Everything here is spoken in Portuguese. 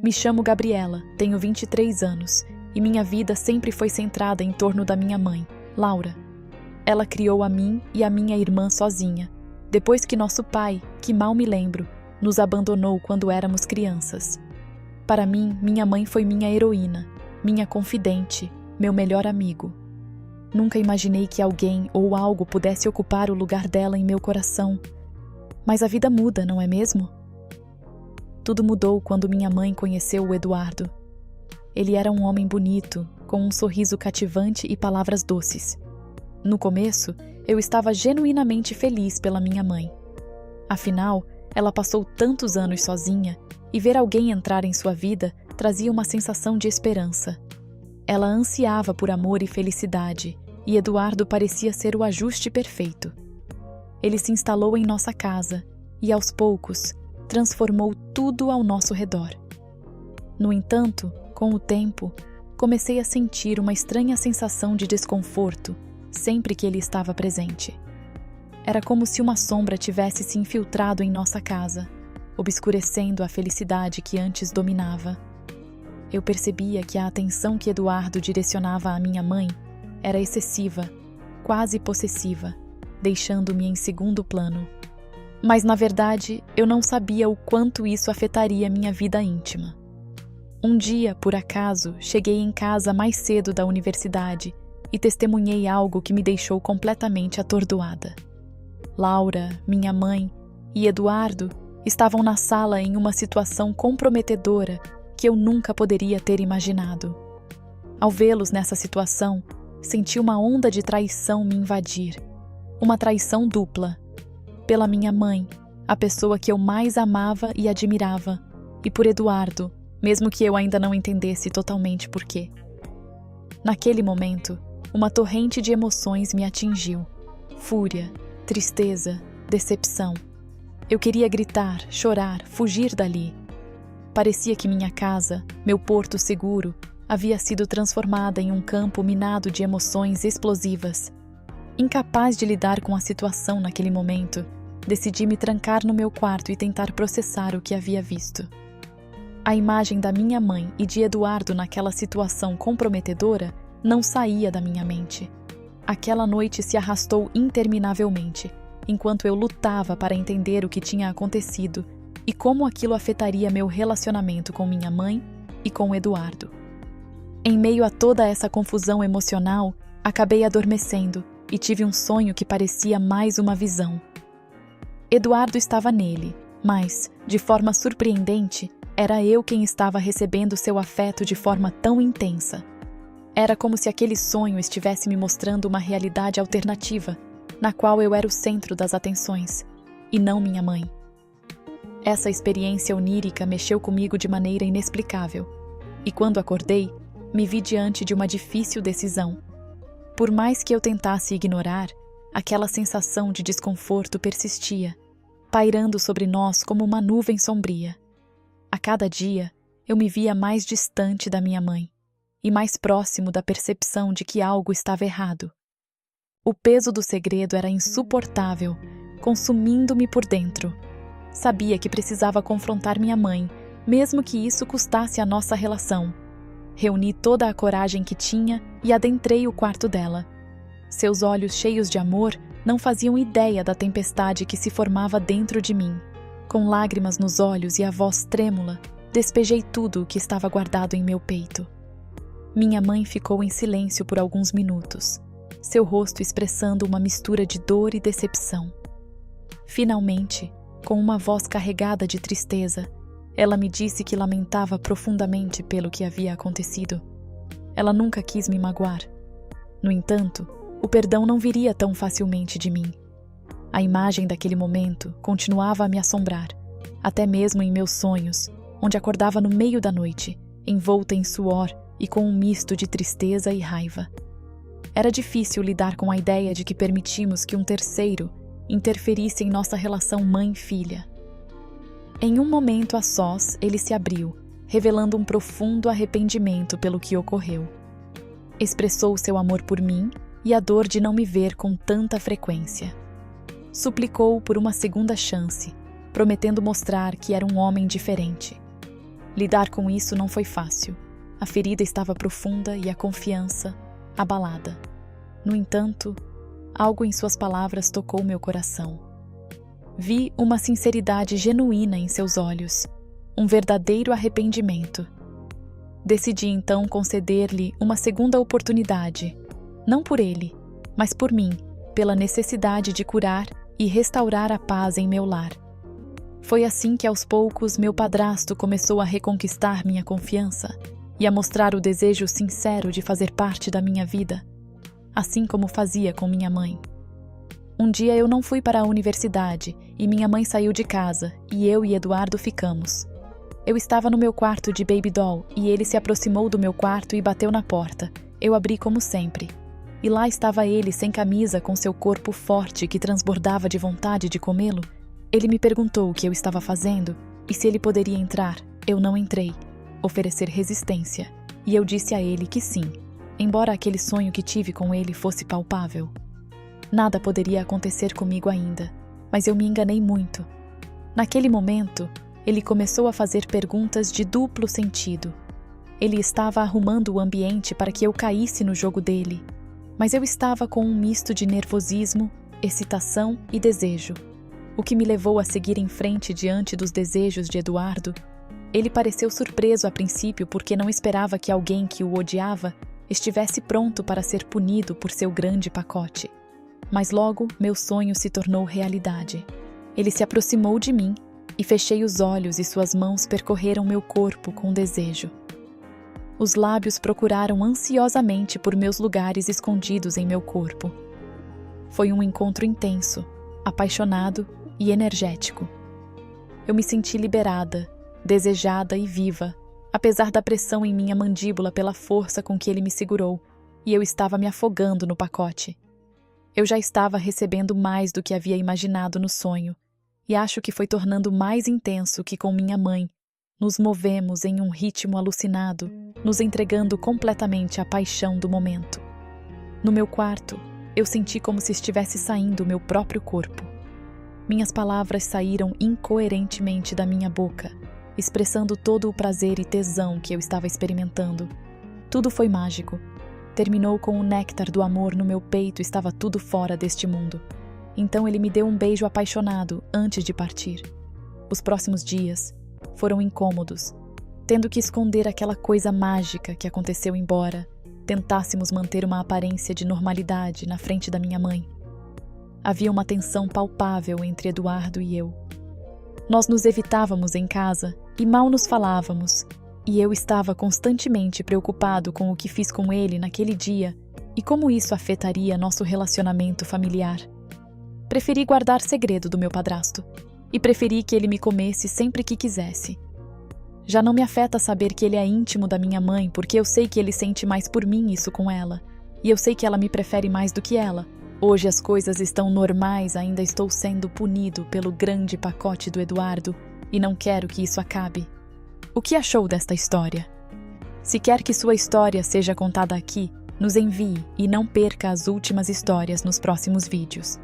Me chamo Gabriela, tenho 23 anos e minha vida sempre foi centrada em torno da minha mãe, Laura. Ela criou a mim e a minha irmã sozinha, depois que nosso pai, que mal me lembro, nos abandonou quando éramos crianças. Para mim, minha mãe foi minha heroína, minha confidente, meu melhor amigo. Nunca imaginei que alguém ou algo pudesse ocupar o lugar dela em meu coração. Mas a vida muda, não é mesmo? Tudo mudou quando minha mãe conheceu o Eduardo. Ele era um homem bonito, com um sorriso cativante e palavras doces. No começo, eu estava genuinamente feliz pela minha mãe. Afinal, ela passou tantos anos sozinha e ver alguém entrar em sua vida trazia uma sensação de esperança. Ela ansiava por amor e felicidade, e Eduardo parecia ser o ajuste perfeito. Ele se instalou em nossa casa e, aos poucos, transformou tudo ao nosso redor. No entanto, com o tempo, comecei a sentir uma estranha sensação de desconforto sempre que ele estava presente. Era como se uma sombra tivesse se infiltrado em nossa casa, obscurecendo a felicidade que antes dominava. Eu percebia que a atenção que Eduardo direcionava à minha mãe era excessiva, quase possessiva, deixando-me em segundo plano. Mas, na verdade, eu não sabia o quanto isso afetaria minha vida íntima. Um dia, por acaso, cheguei em casa mais cedo da universidade e testemunhei algo que me deixou completamente atordoada. Laura, minha mãe e Eduardo estavam na sala em uma situação comprometedora que eu nunca poderia ter imaginado. Ao vê-los nessa situação, senti uma onda de traição me invadir. Uma traição dupla. Pela minha mãe, a pessoa que eu mais amava e admirava, e por Eduardo, mesmo que eu ainda não entendesse totalmente por quê. Naquele momento, uma torrente de emoções me atingiu. Fúria, tristeza, decepção. Eu queria gritar, chorar, fugir dali. Parecia que minha casa, meu porto seguro, havia sido transformada em um campo minado de emoções explosivas. Incapaz de lidar com a situação naquele momento, decidi me trancar no meu quarto e tentar processar o que havia visto. A imagem da minha mãe e de Eduardo naquela situação comprometedora não saía da minha mente. Aquela noite se arrastou interminavelmente, enquanto eu lutava para entender o que tinha acontecido e como aquilo afetaria meu relacionamento com minha mãe e com Eduardo. Em meio a toda essa confusão emocional, acabei adormecendo e tive um sonho que parecia mais uma visão. Eduardo estava nele, mas, de forma surpreendente, era eu quem estava recebendo seu afeto de forma tão intensa. Era como se aquele sonho estivesse me mostrando uma realidade alternativa, na qual eu era o centro das atenções, e não minha mãe. Essa experiência onírica mexeu comigo de maneira inexplicável, e quando acordei, me vi diante de uma difícil decisão. Por mais que eu tentasse ignorar, aquela sensação de desconforto persistia, pairando sobre nós como uma nuvem sombria. A cada dia, eu me via mais distante da minha mãe e mais próximo da percepção de que algo estava errado. O peso do segredo era insuportável, consumindo-me por dentro. Sabia que precisava confrontar minha mãe, mesmo que isso custasse a nossa relação. Reuni toda a coragem que tinha e adentrei o quarto dela. Seus olhos cheios de amor não faziam ideia da tempestade que se formava dentro de mim. Com lágrimas nos olhos e a voz trêmula, despejei tudo o que estava guardado em meu peito. Minha mãe ficou em silêncio por alguns minutos, seu rosto expressando uma mistura de dor e decepção. Finalmente, com uma voz carregada de tristeza, ela me disse que lamentava profundamente pelo que havia acontecido. Ela nunca quis me magoar. No entanto, o perdão não viria tão facilmente de mim. A imagem daquele momento continuava a me assombrar, até mesmo em meus sonhos, onde acordava no meio da noite, envolta em suor e com um misto de tristeza e raiva. Era difícil lidar com a ideia de que permitimos que um terceiro interferisse em nossa relação mãe-filha. Em um momento a sós, ele se abriu, revelando um profundo arrependimento pelo que ocorreu. Expressou seu amor por mim e a dor de não me ver com tanta frequência. Suplicou por uma segunda chance, prometendo mostrar que era um homem diferente. Lidar com isso não foi fácil. A ferida estava profunda e a confiança abalada. No entanto, algo em suas palavras tocou meu coração. Vi uma sinceridade genuína em seus olhos, um verdadeiro arrependimento. Decidi então conceder-lhe uma segunda oportunidade, não por ele, mas por mim, pela necessidade de curar e restaurar a paz em meu lar. Foi assim que aos poucos meu padrasto começou a reconquistar minha confiança e a mostrar o desejo sincero de fazer parte da minha vida, assim como fazia com minha mãe. Um dia eu não fui para a universidade e minha mãe saiu de casa e eu e Eduardo ficamos. Eu estava no meu quarto de baby doll e ele se aproximou do meu quarto e bateu na porta. Eu abri como sempre. E lá estava ele sem camisa, com seu corpo forte que transbordava de vontade de comê-lo. Ele me perguntou o que eu estava fazendo e se ele poderia entrar. Eu não entrei. Oferecer resistência. E eu disse a ele que sim, embora aquele sonho que tive com ele fosse palpável. Nada poderia acontecer comigo ainda, mas eu me enganei muito. Naquele momento, ele começou a fazer perguntas de duplo sentido. Ele estava arrumando o ambiente para que eu caísse no jogo dele, mas eu estava com um misto de nervosismo, excitação e desejo, o que me levou a seguir em frente diante dos desejos de Eduardo. Ele pareceu surpreso a princípio porque não esperava que alguém que o odiava estivesse pronto para ser punido por seu grande pacote. Mas logo meu sonho se tornou realidade. Ele se aproximou de mim e fechei os olhos e suas mãos percorreram meu corpo com desejo. Os lábios procuraram ansiosamente por meus lugares escondidos em meu corpo. Foi um encontro intenso, apaixonado e energético. Eu me senti liberada, desejada e viva, apesar da pressão em minha mandíbula pela força com que ele me segurou, e eu estava me afogando no pacote. Eu já estava recebendo mais do que havia imaginado no sonho, e acho que foi tornando mais intenso que com minha mãe. Nos movemos em um ritmo alucinado, nos entregando completamente à paixão do momento. No meu quarto, eu senti como se estivesse saindo o meu próprio corpo. Minhas palavras saíram incoerentemente da minha boca, expressando todo o prazer e tesão que eu estava experimentando. Tudo foi mágico. Terminou com o néctar do amor no meu peito, estava tudo fora deste mundo. Então ele me deu um beijo apaixonado antes de partir. Os próximos dias foram incômodos, tendo que esconder aquela coisa mágica que aconteceu embora tentássemos manter uma aparência de normalidade na frente da minha mãe. Havia uma tensão palpável entre Eduardo e eu. Nós nos evitávamos em casa e mal nos falávamos, e eu estava constantemente preocupado com o que fiz com ele naquele dia e como isso afetaria nosso relacionamento familiar. Preferi guardar segredo do meu padrasto e preferi que ele me comesse sempre que quisesse. Já não me afeta saber que ele é íntimo da minha mãe, porque eu sei que ele sente mais por mim isso com ela, e eu sei que ela me prefere mais do que ela. Hoje as coisas estão normais, ainda estou sendo punido pelo grande pacote do Eduardo e não quero que isso acabe. O que achou desta história? Se quer que sua história seja contada aqui, nos envie e não perca as últimas histórias nos próximos vídeos.